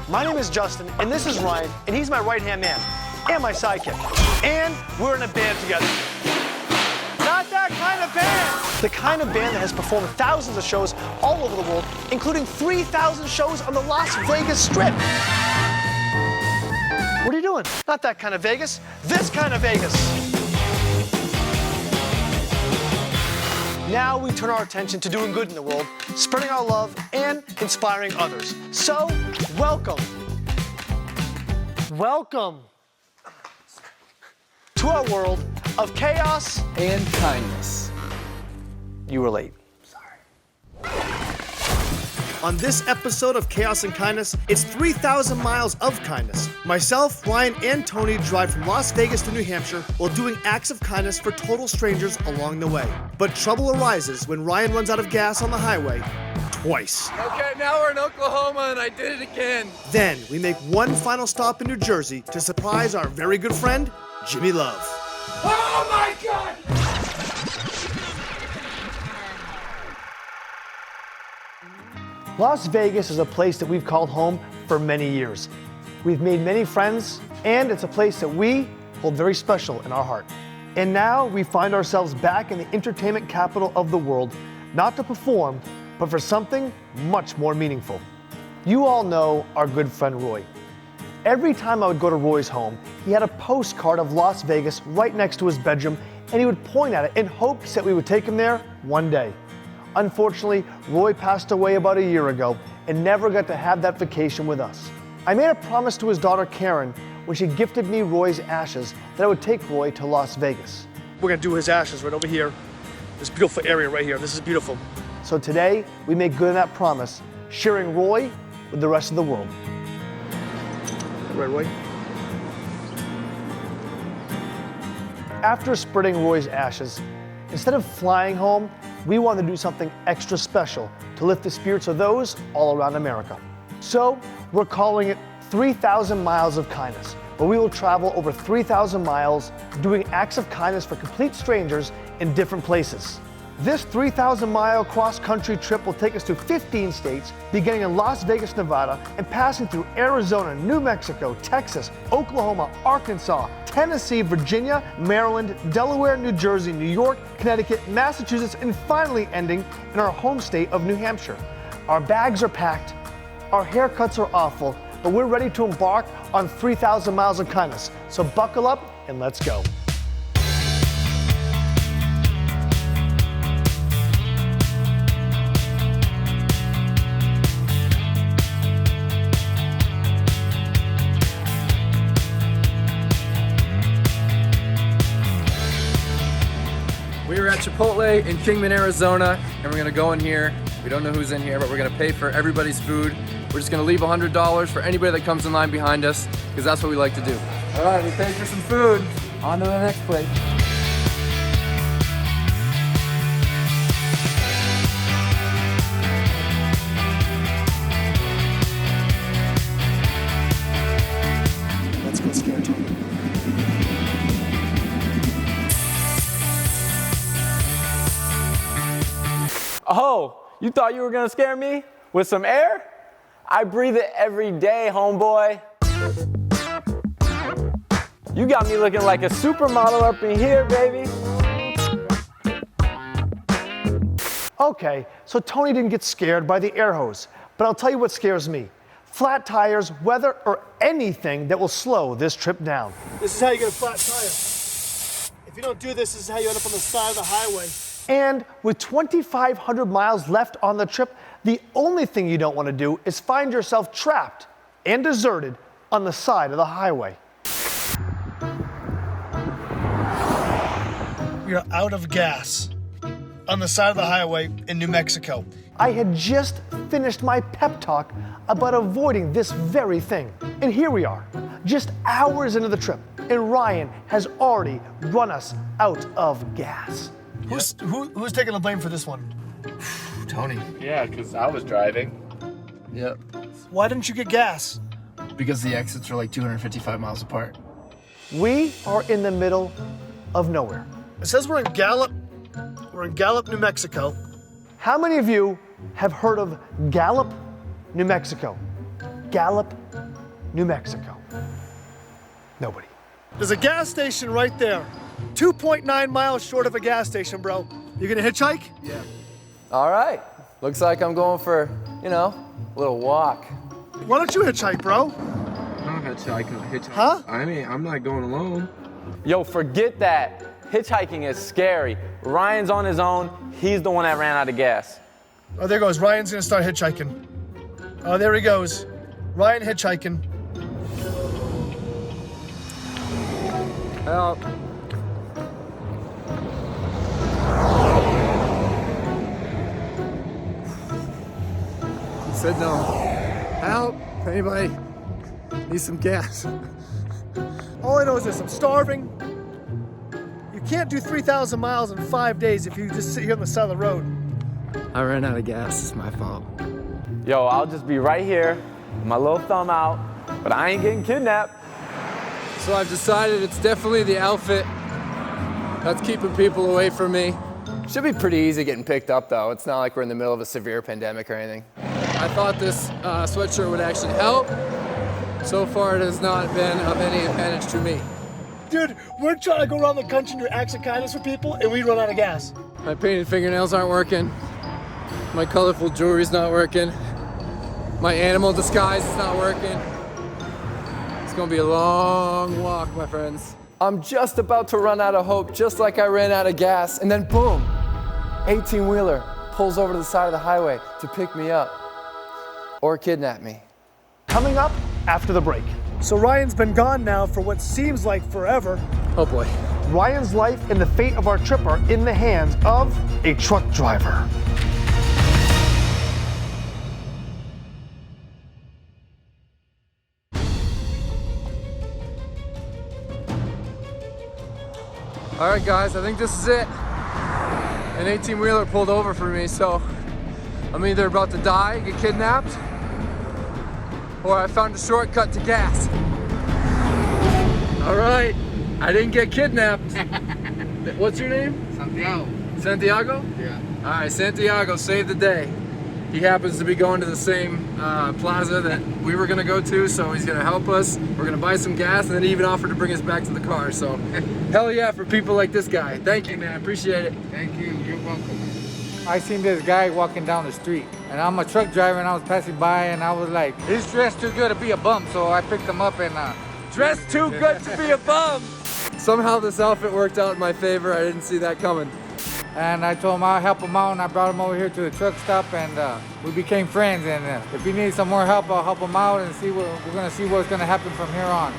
My name is Justin, and this is Ryan, and he's my right-hand man, and my sidekick. And we're in a band together. Not that kind of band! The kind of band that has performed thousands of shows all over the world, including 3,000 shows on the Las Vegas Strip. What are you doing? Not that kind of Vegas, this kind of Vegas. Now we turn our attention to doing good in the world, spreading our love, and inspiring others. So, welcome to our world of chaos and kindness. You were late. On this episode of Chaos and Kindness, it's 3,000 miles of kindness. Myself, Ryan, and Tony drive from Las Vegas to New Hampshire while doing acts of kindness for total strangers along the way. But trouble arises when Ryan runs out of gas on the highway twice. Okay, now we're in Oklahoma and I did it again. Then we make one final stop in New Jersey to surprise our very good friend, Jimmy Love. Oh my God! Las Vegas is a place that we've called home for many years. We've made many friends, and it's a place that we hold very special in our heart. And now we find ourselves back in the entertainment capital of the world, not to perform, but for something much more meaningful. You all know our good friend Roy. Every time I would go to Roy's home, he had a postcard of Las Vegas right next to his bedroom, and he would point at it in hopes that we would take him there one day. Unfortunately, Roy passed away about a year ago and never got to have that vacation with us. I made a promise to his daughter Karen when she gifted me Roy's ashes that I would take Roy to Las Vegas. We're gonna do his ashes right over here. This beautiful area right here. This is beautiful. So today, we make good on that promise, sharing Roy with the rest of the world. Right, Roy? After spreading Roy's ashes, instead of flying home, we wanted to do something extra special to lift the spirits of those all around America. So we're calling it 3,000 Miles of Kindness, where we will travel over 3,000 miles doing acts of kindness for complete strangers in different places. This 3,000-mile cross-country trip will take us to 15 states, beginning in Las Vegas, Nevada, and passing through Arizona, New Mexico, Texas, Oklahoma, Arkansas, Tennessee, Virginia, Maryland, Delaware, New Jersey, New York, Connecticut, Massachusetts, and finally ending in our home state of New Hampshire. Our bags are packed, our haircuts are awful, but we're ready to embark on 3,000 miles of kindness. So buckle up and let's go. We're at Chipotle in Kingman, Arizona, and we're gonna go in here. We don't know who's in here, but we're gonna pay for everybody's food. We're just gonna leave $100 for anybody that comes in line behind us, because that's what we like to do. All right, we paid for some food. On to the next plate. Let's go scare Tony. Oh, you thought you were gonna scare me with some air? I breathe it every day, homeboy. You got me looking like a supermodel up in here, baby. Okay, so Tony didn't get scared by the air hose, but I'll tell you what scares me. Flat tires, weather, or anything that will slow this trip down. This is how you get a flat tire. If you don't do this, this is how you end up on the side of the highway. And with 2,500 miles left on the trip, the only thing you don't want to do is find yourself trapped and deserted on the side of the highway. We are out of gas on the side of the highway in New Mexico. I had just finished my pep talk about avoiding this very thing. And here we are, just hours into the trip, and Ryan has already run us out of gas. Who's taking the blame for this one? Tony. Yeah, because I was driving. Yep. Why didn't you get gas? Because the exits are like 255 miles apart. We are in the middle of nowhere. It says we're in Gallup, New Mexico. How many of you have heard of Gallup, New Mexico? Gallup, New Mexico? Nobody. There's a gas station right there. 2.9 miles short of a gas station, bro. You gonna hitchhike? Yeah. All right. Looks like I'm going for, a little walk. Why don't you hitchhike, bro? I'm not hitchhiking. Huh? I mean, I'm not going alone. Yo, forget that. Hitchhiking is scary. Ryan's on his own. He's the one that ran out of gas. Oh, there goes. Ryan's gonna start hitchhiking. Oh, there he goes. Ryan hitchhiking. Help. He said no. Help. Anybody need some gas? All I know is this, I'm starving. You can't do 3,000 miles in 5 days if you just sit here on the side of the road. I ran out of gas. It's my fault. Yo, I'll just be right here, with my little thumb out, but I ain't getting kidnapped. So I've decided it's definitely the outfit that's keeping people away from me. Should be pretty easy getting picked up though. It's not like we're in the middle of a severe pandemic or anything. I thought this sweatshirt would actually help. So far it has not been of any advantage to me. Dude, we're trying to go around the country and do acts of kindness for people, and we run out of gas. My painted fingernails aren't working. My colorful jewelry's not working. My animal disguise is not working. It's gonna be a long walk, my friends. I'm just about to run out of hope, just like I ran out of gas, and then boom, 18-wheeler pulls over to the side of the highway to pick me up or kidnap me. Coming up after the break. So Ryan's been gone now for what seems like forever. Oh boy. Ryan's life and the fate of our trip are in the hands of a truck driver. All right, guys, I think this is it. An 18-wheeler pulled over for me, so I'm either about to die, get kidnapped, or I found a shortcut to gas. All right, I didn't get kidnapped. What's your name? Santiago. Santiago? Yeah. All right, Santiago saved the day. He happens to be going to the same plaza that we were gonna go to, so he's gonna help us. We're gonna buy some gas, and then he even offered to bring us back to the car. So, hell yeah for people like this guy. Thank you, man. Appreciate it. Thank you. You're welcome. I seen this guy walking down the street, and I'm a truck driver, and I was passing by, and I was like, he's dressed too good to be a bum, so I picked him up and Dressed too good to be a bum. Somehow this outfit worked out in my favor. I didn't see that coming. and I told him I'll help him out, and I brought him over here to the truck stop, and we became friends. And if he needs some more help, I'll help him out, and we're gonna see what's gonna happen from here on.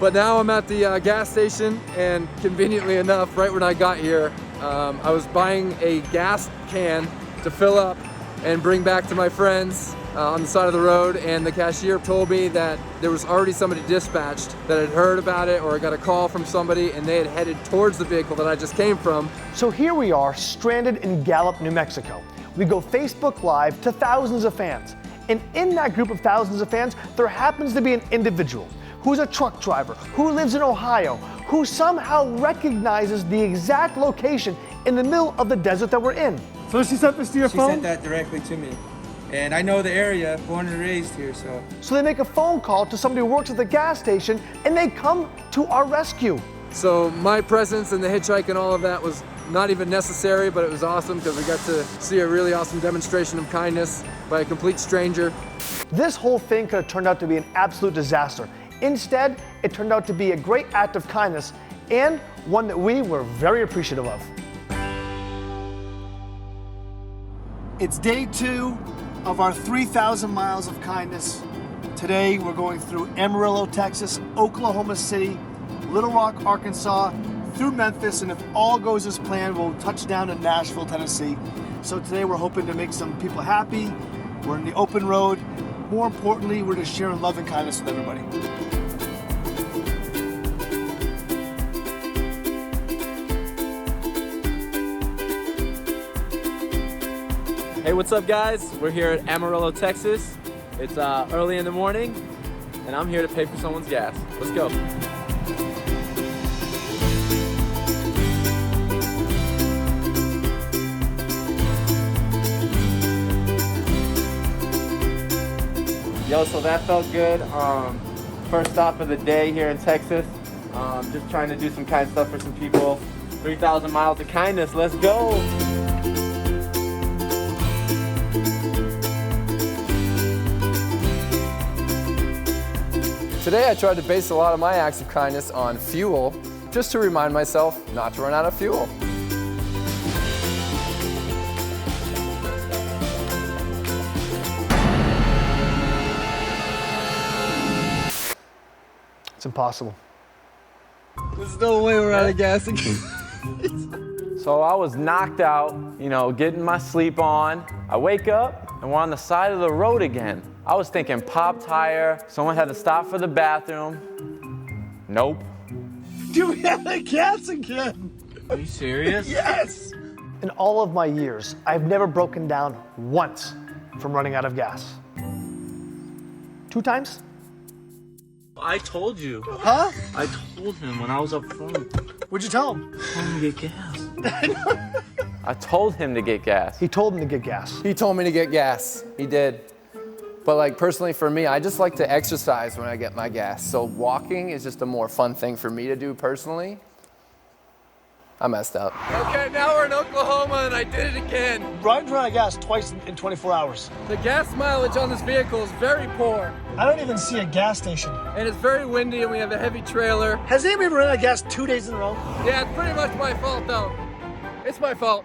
But now I'm at the gas station, and conveniently enough, right when I got here, I was buying a gas can to fill up and bring back to my friends on the side of the road, and the cashier told me that there was already somebody dispatched that had heard about it or got a call from somebody, and they had headed towards the vehicle that I just came from. So here we are, stranded in Gallup, New Mexico. We go Facebook Live to thousands of fans. And in that group of thousands of fans, there happens to be an individual who's a truck driver, who lives in Ohio, who somehow recognizes the exact location in the middle of the desert that we're in. So she sent this to your She phone? sent that directly to me. And I know the area, born and raised here, so. So they make a phone call to somebody who works at the gas station, and they come to our rescue. So my presence and the hitchhike and all of that was not even necessary, but it was awesome because we got to see a really awesome demonstration of kindness by a complete stranger. This whole thing could have turned out to be an absolute disaster. Instead, it turned out to be a great act of kindness, and one that we were very appreciative of. It's day 2 of our 3,000 miles of kindness. Today, we're going through Amarillo, Texas, Oklahoma City, Little Rock, Arkansas, through Memphis, and if all goes as planned, we'll touch down in Nashville, Tennessee. So today, we're hoping to make some people happy. We're in the open road. More importantly, we're just sharing love and kindness with everybody. Hey, what's up, guys? We're here at Amarillo, Texas. It's early in the morning, and I'm here to pay for someone's gas. Let's go. Yo, so that felt good. First stop of the day here in Texas. Just trying to do some kind stuff for some people. 3,000 miles of kindness, let's go. Today I tried to base a lot of my acts of kindness on fuel, just to remind myself not to run out of fuel. It's impossible. There's no way we're out of gas again. So I was knocked out, you know, getting my sleep on. I wake up and we're on the side of the road again. I was thinking pop tire, someone had to stop for the bathroom. Nope. Dude, we out of gas again. Are you serious? Yes. In all of my years, I've never broken down once from running out of gas. 2 times? I told you. Huh? I told him when I was up front. What'd you tell him? Tell him to get gas. I told him to get gas. He told him to get gas. He told me to get gas. He did. But like personally for me, I just like to exercise when I get my gas. So walking is just a more fun thing for me to do personally. I messed up. Okay, now we're in Oklahoma and I did it again. Ryan's run out of gas twice in 24 hours. The gas mileage on this vehicle is very poor. I don't even see a gas station. And it's very windy and we have a heavy trailer. Has anybody ever run out of gas 2 days in a row? Yeah, it's pretty much my fault though. It's my fault.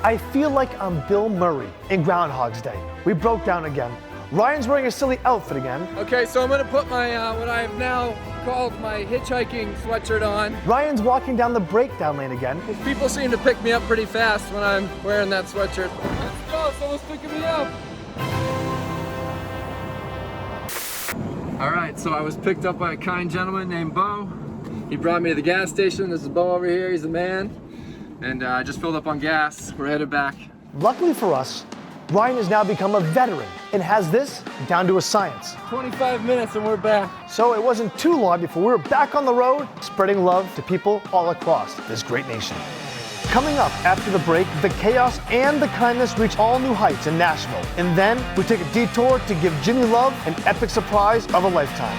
I feel like I'm Bill Murray in Groundhog's Day. We broke down again. Ryan's wearing a silly outfit again. Okay, so I'm gonna put my, what I have now called my hitchhiking sweatshirt on. Ryan's walking down the breakdown lane again. People seem to pick me up pretty fast when I'm wearing that sweatshirt. Let's go, someone's picking me up. All right, so I was picked up by a kind gentleman named Bo. He brought me to the gas station. This is Bo over here, he's the man. And I just filled up on gas. We're headed back. Luckily for us, Ryan has now become a veteran and has this down to a science. 25 minutes and we're back. So it wasn't too long before we were back on the road, spreading love to people all across this great nation. Coming up after the break, the chaos and the kindness reach all new heights in Nashville. And then we take a detour to give Jimmy Love an epic surprise of a lifetime.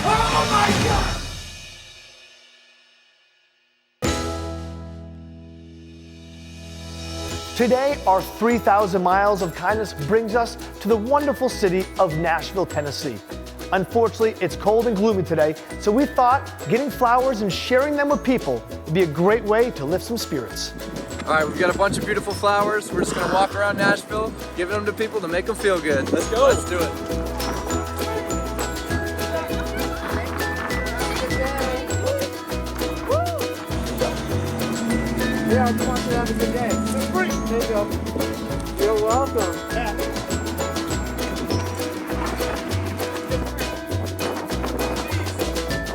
Oh my God! Today, our 3,000 miles of kindness brings us to the wonderful city of Nashville, Tennessee. Unfortunately, it's cold and gloomy today, so we thought getting flowers and sharing them with people would be a great way to lift some spirits. All right, we've got a bunch of beautiful flowers. We're just gonna walk around Nashville, giving them to people to make them feel good. Let's go. Let's do it. Yeah, I just want you to have a good day. It's free. There you go. You're welcome.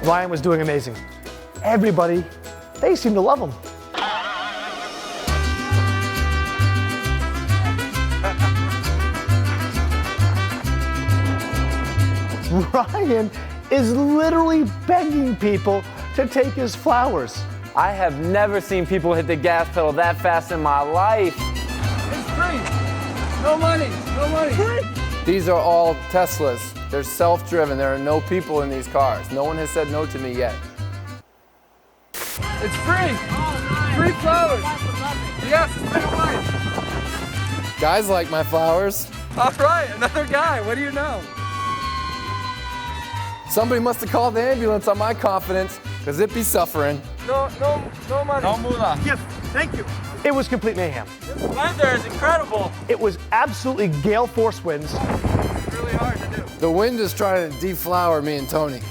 Ryan was doing amazing. Everybody, they seem to love him. Ryan is literally begging people to take his flowers. I have never seen people hit the gas pedal that fast in my life. It's free. No money. No money. Free. These are all Teslas. They're self-driven. There are no people in these cars. No one has said no to me yet. It's free. Free flowers. Yes, it's been a life. Guys like my flowers. All right, another guy. What do you know? Somebody must have called the ambulance on my confidence, because it be suffering. No money. No moolah. Yes, thank you. It was complete mayhem. This weather is incredible. It was absolutely gale force winds. It's really hard to do. The wind is trying to deflower me and Tony.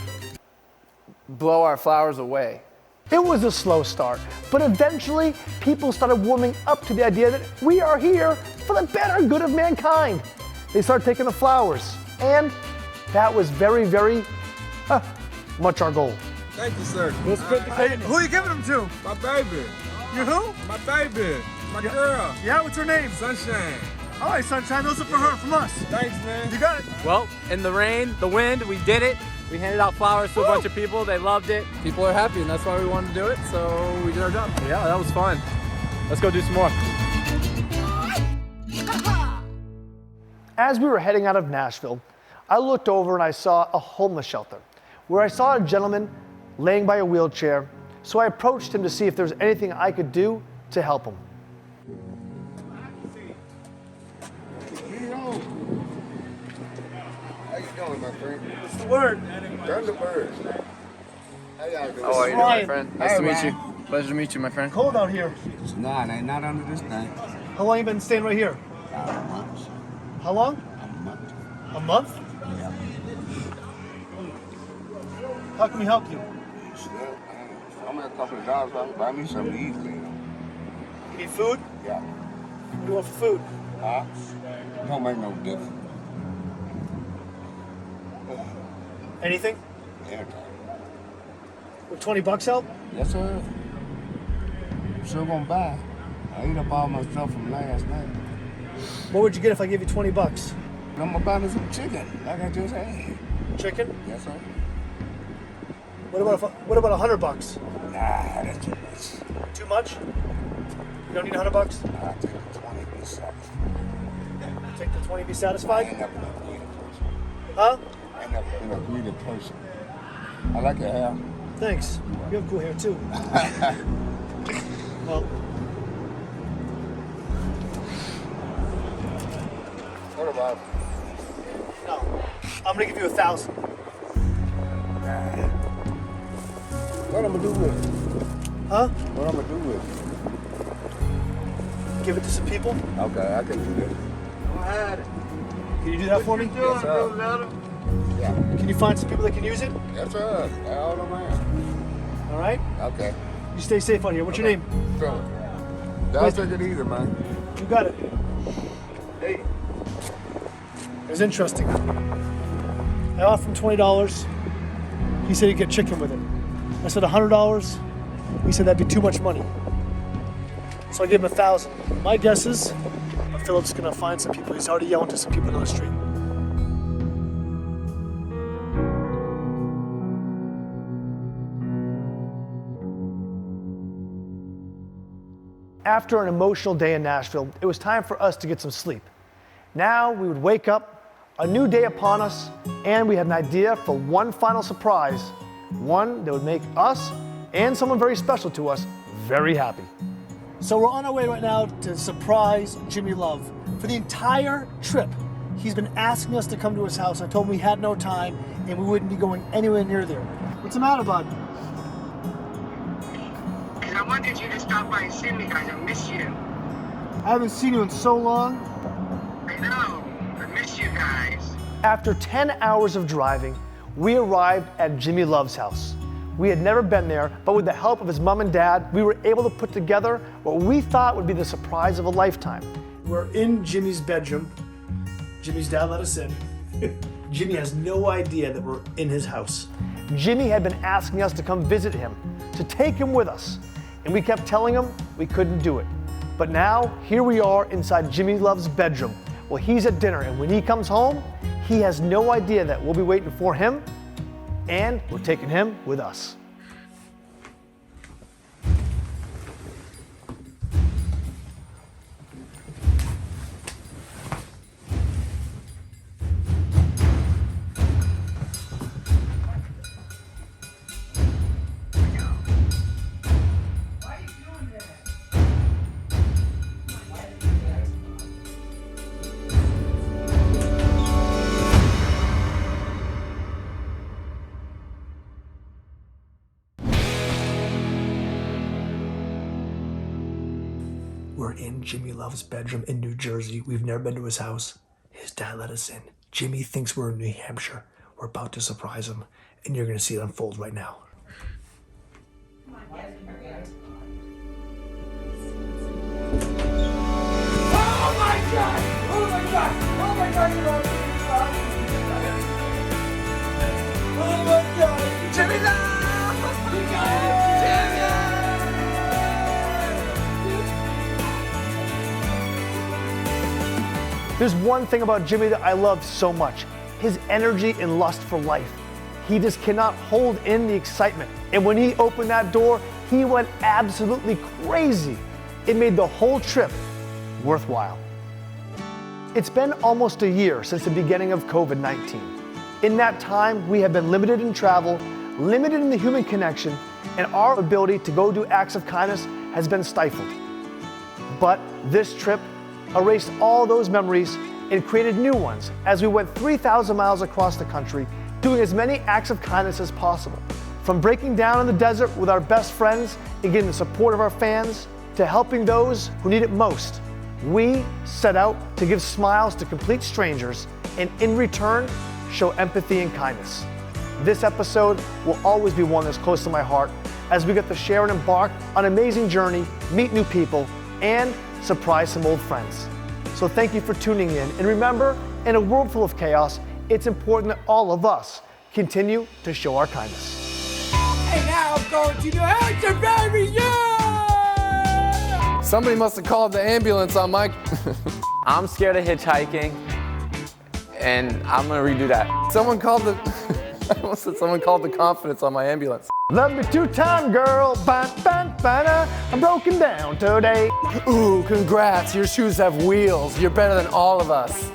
Blow our flowers away. It was a slow start, but eventually people started warming up to the idea that we are here for the better good of mankind. They started taking the flowers, and that was very, very much our goal. Thank you, sir. Let's put the cake. Who are you giving them to? My baby. You who? My baby. My girl. Yeah, what's her name? Sunshine. All right, Sunshine, those are for her, from us. Thanks, man. You got it. Well, in the rain, the wind, we did it. We handed out flowers to a bunch of people. They loved it. People are happy, and that's why we wanted to do it, so we did our job. Yeah, that was fun. Let's go do some more. As we were heading out of Nashville, I looked over and I saw a homeless shelter where I saw a gentleman laying by a wheelchair, so I approached him to see if there was anything I could do to help him. How you doing, my friend? What's the word? Thunderbirds. How y'all doing? How are you doing, my friend? Nice Hi, to meet Ryan. you. Pleasure to meet you, my friend. Cold out here. Nah, they not under this thing. How long you been staying right here? Months. How long? A month. A month? Yeah. How can we help you? Shit, I'm at a couple of dollars. I'll buy me something to eat, man. You need food? Yeah. What do you want for food? Huh? Don't make no difference. Anything? Yeah. Would $20 help? Yes, sir. I'm sure gonna buy. I ate up all my stuff from last night. What would you get if I gave you $20? I'm gonna buy me some chicken, like I just had. Chicken? Yes, sir. What about $100? Nah, that's too much. Too much? You don't need $100? I'll take the 20, be satisfied. Take the 20, be I ain't satisfied? never been a greedy person. Huh? I ain't never been a greedy person. I like your hair. Thanks. You have cool hair too. Well, What about no. I'm gonna give you 1,000. what I'm gonna do with it? Huh? What I'm gonna do with it? Give it to some people? Okay, I can do that. Can you do that for me? Yes, sir. Yeah. Can you find some people that can use it? Yes, sir. All around. All right. Okay. You stay safe out here. What's your name? So, y'all take it easy, man. You got it. Hey. It was interesting. I offered him $20. He said he'd get chicken with it. I said $100. He said that'd be too much money. So I gave him 1,000. My guess is Philip's gonna find some people. He's already yelling to some people on the street. After an emotional day in Nashville, it was time for us to get some sleep. Now we would wake up, a new day upon us, and we had an idea for one final surprise, one that would make us and someone very special to us very happy. So we're on our way right now to surprise Jimmy Love. For the entire trip, he's been asking us to come to his house. I told him we had no time and we wouldn't be going anywhere near there. What's the matter, bud? I wanted you to stop by and see me, guys. I miss you. I haven't seen you in so long. I know. I miss you guys. After 10 hours of driving, we arrived at Jimmy Love's house. We had never been there, but with the help of his mom and dad, we were able to put together what we thought would be the surprise of a lifetime. We're in Jimmy's bedroom. Jimmy's dad let us in. Jimmy has no idea that we're in his house. Jimmy had been asking us to come visit him, to take him with us, and we kept telling him we couldn't do it. But now, here we are inside Jimmy Love's bedroom. Well, he's at dinner, and when he comes home, he has no idea that we'll be waiting for him, and we're taking him with us. We're in Jimmy Love's bedroom in New Jersey. We've never been to his house. His dad let us in. Jimmy thinks we're in New Hampshire. We're about to surprise him, and you're gonna see it unfold right now. Oh my God! Oh my God! Oh my God! You're all Oh my God! Jimmy Love! Jimmy! There's one thing about Jimmy that I love so much, his energy and lust for life. He just cannot hold in the excitement. And when he opened that door, he went absolutely crazy. It made the whole trip worthwhile. It's been almost a year since the beginning of COVID-19. In that time, we have been limited in travel, limited in the human connection, and our ability to go do acts of kindness has been stifled. But this trip erased all those memories and created new ones as we went 3,000 miles across the country, doing as many acts of kindness as possible. From breaking down in the desert with our best friends and getting the support of our fans, to helping those who need it most, we set out to give smiles to complete strangers and in return, show empathy and kindness. This episode will always be one that's close to my heart as we get to share and embark on an amazing journey, meet new people, and surprise some old friends. So thank you for tuning in. And remember, in a world full of chaos, it's important that all of us continue to show our kindness. And now I'm going to the answer, baby, yeah! Somebody must have called the ambulance on my... I'm scared of hitchhiking, and I'm gonna redo that. Someone called the... I almost said someone called the confidence on my ambulance. Love me two-time girl, I'm broken down today. Ooh, congrats, your shoes have wheels. You're better than all of us.